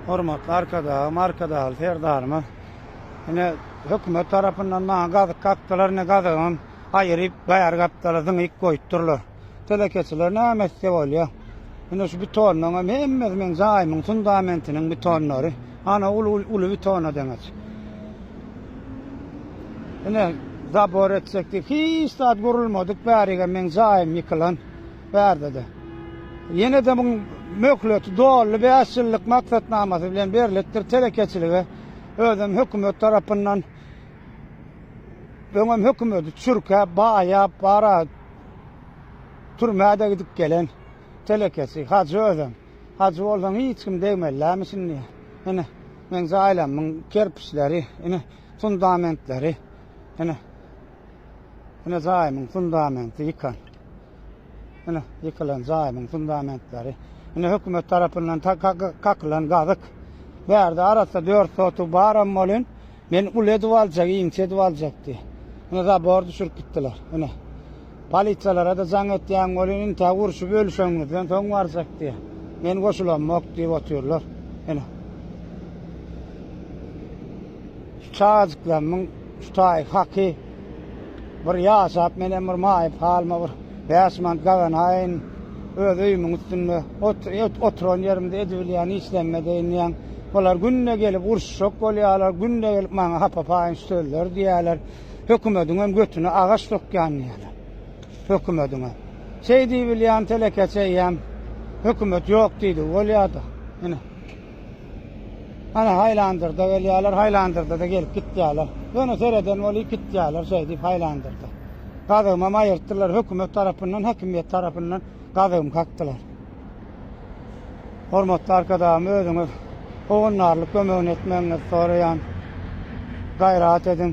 Hormatly arkadaşım, serdarymyz. Ine hökümet tarapyndan maňa gazyk kakdylar, ne gazygyň aýryp baýar gapdalaryň ilk goýupdurlar. Telekeçiler näme bolýar? Ine şu betonlaryň hemme men zaýmyň fundamentiniň betonlary, ana ulu betona deňiz. Ine zabor etsekdi, hiç saat gurulmadyk, bäriga men zaýym ýykylan bärdede. Yine de bu mökleti doğru bir asıllık maksatnaması bilen berilettir telekeçiligi özüm hökümet tarapyndan öňem hökümeti çürkä baýa para türmäde gidip gelen telekeçi hacı özüm. Hacı bolan hiç kim degmellämisin diye. Ine men zaýlamyň kerpiçleri, ine fundamentleri, ine zaýmyň fundamenti ýykan. Ine yıkılan zaýmyň fundamentleri. Ine hökümet tarapyndan kakılan gazyk. Bärde arasda 4 sotu baram bolyn. Men uledip aljak, iňçedip aljak diye. Ine zabor düşürüp gitdiler. Ine polisiýalara da jaň etýän bolyn, inte urşup ölüşeňizden soň barjak diye. Men goşulanmak diýip otyrlar. Ine çağızyklarymyň şutaý haky bir ýaşap menen bir maýyp halma bir Beşman galan haýyn öz öýümiň üstünde oturan ýerimde edilýän işlenmedeýin ýan. Olar günne gelip urşak bolýarlar, günne gelip maňa hapapaýyn söýler diýerler. Hökümetiň hem götüne agaç sokýan diýerler. Hökümetiň. Şey diýip bilýän telekeçe ýam hökümet ýok diýdi, bolýardy. Ine. Ana Haylandyrda gelýärler, Haylandyrda da gelip gitýärler. Ýöne sereden bolyp gitýärler, şey diýip Haylandyrda. Gazygyma aýyrtdylar, hökümet tarapyndan, hakimiýet tarapyndan gazygymy kakdylar. Hormatly arkadaşym, özüňiz ogunarlyk kömegini etmeňizi soraýan. Gaýrat edin.